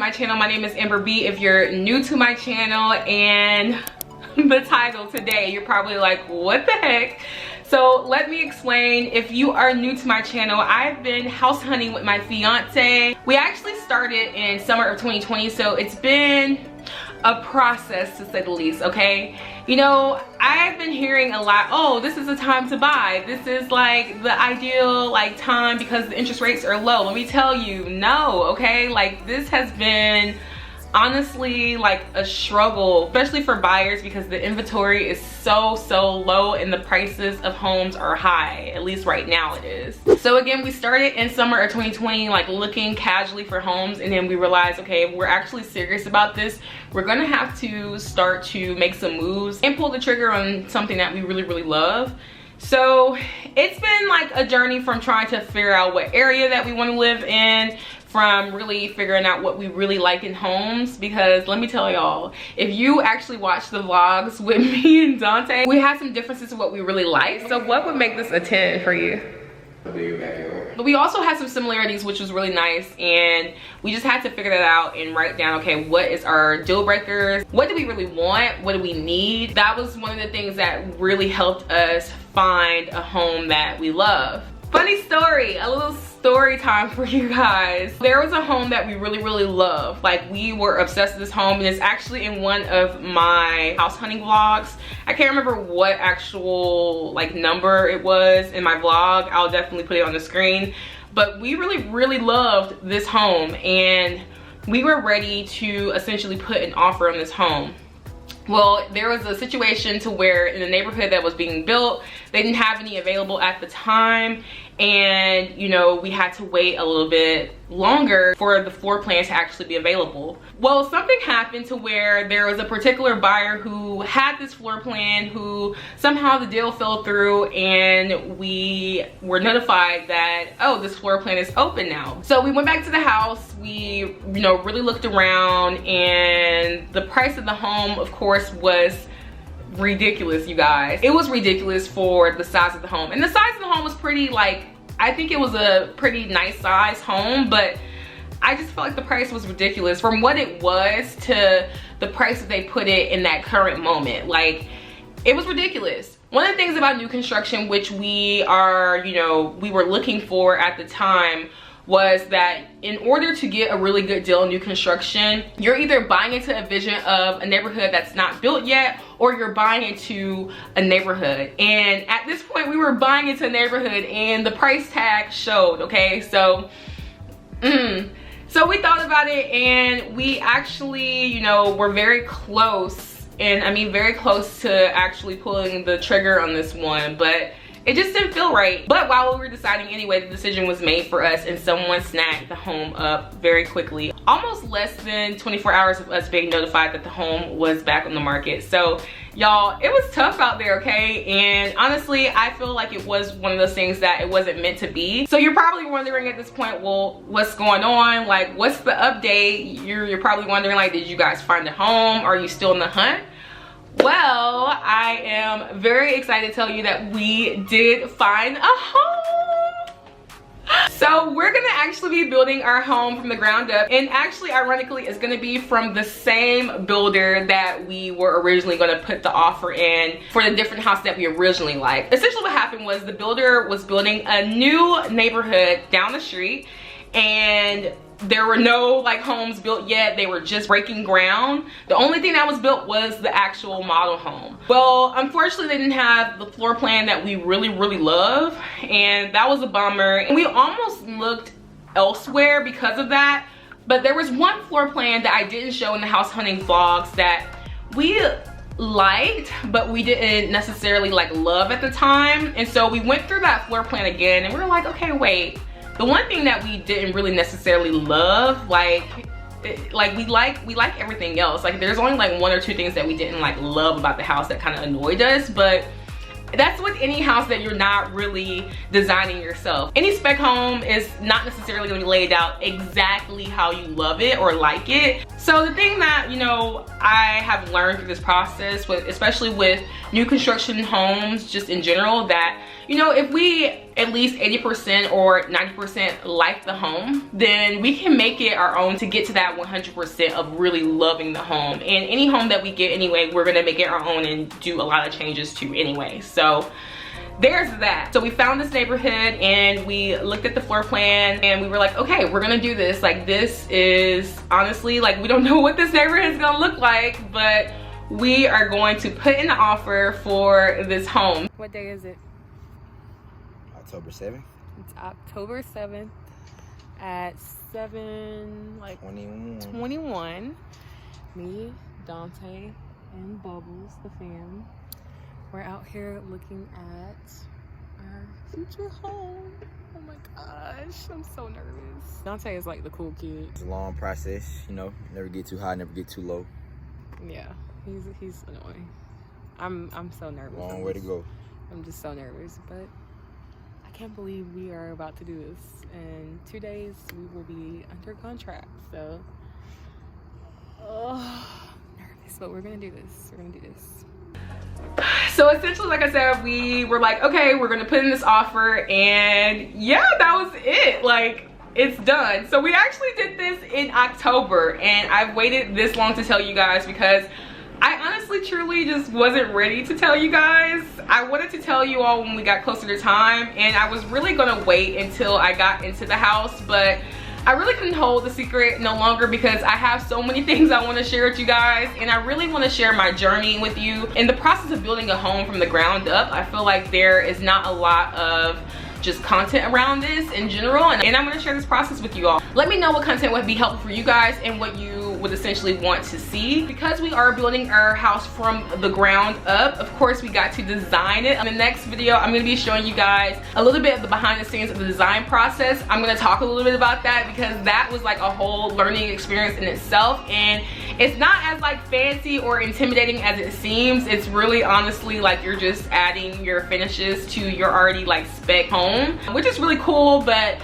my channel. My name is Amber B. If you're new to my channel and the title today, you're probably like, what the heck? So let me explain. If you are new to my channel, I've been house hunting with my fiance. We actually started in summer of 2020, so it's been a process to say the least, okay? You know, I've been hearing a lot, oh, this is the time to buy. This is like the ideal like time because the interest rates are low. Let me tell you, no, okay? Like this has been honestly like a struggle, especially for buyers, because the inventory is so low and the prices of homes are high. At least right now it is. So again, we started in summer of 2020 like looking casually for homes, and then we realized, okay, if we're actually serious about this, we're gonna have to start to make some moves and pull the trigger on something that we really love. So it's been like a journey from trying to figure out what area that we want to live in, from really figuring out what we really like in homes, because let me tell y'all, if you actually watch the vlogs with me and Dante, we had some differences in what we really like. So what would make this a 10 for you? But we also had some similarities, which was really nice, and we just had to figure that out and write down, okay, what is our deal breakers? What do we really want? What do we need? That was one of the things that really helped us find a home that we love. Funny story, a little story time for you guys. There was a home that we really love. Like, we were obsessed with this home, and it's actually in one of my house hunting vlogs. I can't remember what actual like number it was in my vlog. I'll definitely put it on the screen. But we really loved this home, and we were ready to essentially put an offer on this home. Well, there was a situation to where in the neighborhood that was being built, they didn't have any available at the time, and you know, we had to wait a little bit longer for the floor plan to actually be available. Well, something happened to where there was a particular buyer who had this floor plan, who somehow the deal fell through, and we were notified that, oh, this floor plan is open now. So we went back to the house. We, you know, really looked around, and the price of the home, of course, was ridiculous, you guys. It was ridiculous for the size of the home, and the size of the home was pretty, like, I think it was a pretty nice size home, but I just felt like the price was ridiculous from what it was to the price that they put it in that current moment. Like, it was ridiculous. One of the things about new construction, which we are, you know, we were looking for at the time, was that in order to get a really good deal in new construction, you're either buying into a vision of a neighborhood that's not built yet, or you're buying into a neighborhood. And at this point, we were buying into a neighborhood, and the price tag showed, okay? So, so we thought about it, and we actually, you know, were very close, and I mean very close to actually pulling the trigger on this one, but it just didn't feel right. But while we were deciding anyway, the decision was made for us, and someone snagged the home up very quickly. Almost less than 24 hours of us being notified that the home was back on the market. So y'all, it was tough out there, okay? And honestly, I feel like it was one of those things that it wasn't meant to be. So you're probably wondering at this point, well, what's going on? Like, what's the update? You're probably wondering, like, did you guys find a home? Are you still in the hunt? Well, I am very excited to tell you that we did find a home. So we're gonna actually be building our home from the ground up, and actually, ironically, it's gonna be from the same builder that we were originally gonna put the offer in for the different house that we originally liked. Essentially what happened was the builder was building a new neighborhood down the street, and there were no like homes built yet. They were just breaking ground. The only thing that was built was the actual model home. Well, unfortunately, they didn't have the floor plan that we really love, and that was a bummer. And we almost looked elsewhere because of that, but there was one floor plan that I didn't show in the house hunting vlogs that we liked, but we didn't necessarily like love at the time. And so we went through that floor plan again, and we were like, okay, wait. The one thing that we didn't really necessarily love, like we like everything else. Like, there's only like one or two things that we didn't like love about the house that kind of annoyed us, but that's with any house that you're not really designing yourself. Any spec home is not necessarily gonna be laid out exactly how you love it or like it. So the thing that, you know, I have learned through this process, especially with new construction homes just in general, that you know, if we at least 80% or 90% like the home, then we can make it our own to get to that 100% of really loving the home. And any home that we get anyway, we're gonna make it our own and do a lot of changes to anyway. So there's that. So we found this neighborhood and we looked at the floor plan and we were like, okay, we're gonna do this. Like, this is honestly, like, we don't know what this neighborhood is gonna look like, but we are going to put in the offer for this home. What day is it? October 7th. It's October 7th at 7:21. Me, Dante, and Bubbles, the fam. We're out here looking at our future home. Oh my gosh, I'm so nervous. Dante is like the cool kid. It's a long process, you know. Never get too high, never get too low. Yeah, he's annoying. I'm so nervous. Long way to go. I'm just so nervous, but I can't believe we are about to do this. In 2 days, we will be under contract. So, nervous, but we're gonna do this. We're gonna do this. So essentially, like I said, we were like, okay, we're gonna put in this offer, and yeah, that was it. Like, it's done. So we actually did this in October, and I've waited this long to tell you guys because I honestly truly just wasn't ready to tell you guys. I wanted to tell you all when we got closer to time, and I was really gonna wait until I got into the house, but I really couldn't hold the secret no longer because I have so many things I want to share with you guys, and I really want to share my journey with you. In the process of building a home from the ground up, I feel like there is not a lot of just content around this in general, and I'm going to share this process with you all. Let me know what content would be helpful for you guys and what you would essentially want to see. Because we are building our house from the ground up, of course we got to design it. In the next video, I'm going to be showing you guys a little bit of the behind the scenes of the design process. I'm going to talk a little bit about that because that was like a whole learning experience in itself, and it's not as like fancy or intimidating as it seems. It's really honestly like you're just adding your finishes to your already like spec home, which is really cool. But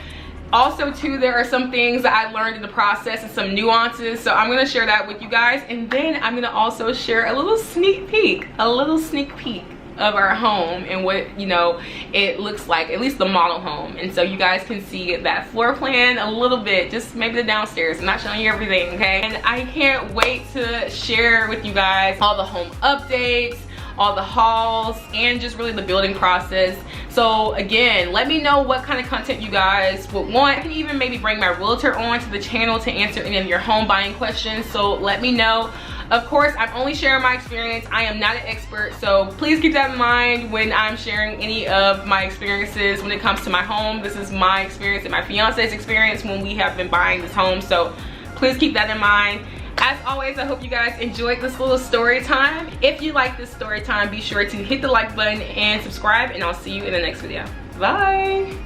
also too, there are some things that I learned in the process and some nuances, so I'm going to share that with you guys. And then I'm going to also share a little sneak peek of our home and what, you know, it looks like, at least the model home. And so you guys can see that floor plan a little bit, just maybe the downstairs. I'm not showing you everything, okay? And I can't wait to share with you guys all the home updates, all the hauls, and just really the building process. So again, let me know what kind of content you guys would want. I can even maybe bring my realtor on to the channel to answer any of your home buying questions, so let me know. Of course, I'm only sharing my experience. I am not an expert, so please keep that in mind when I'm sharing any of my experiences when it comes to my home. This is my experience and my fiance's experience when we have been buying this home, so please keep that in mind. As always, I hope you guys enjoyed this little story time. If you like this story time, be sure to hit the like button and subscribe, and I'll see you in the next video. Bye.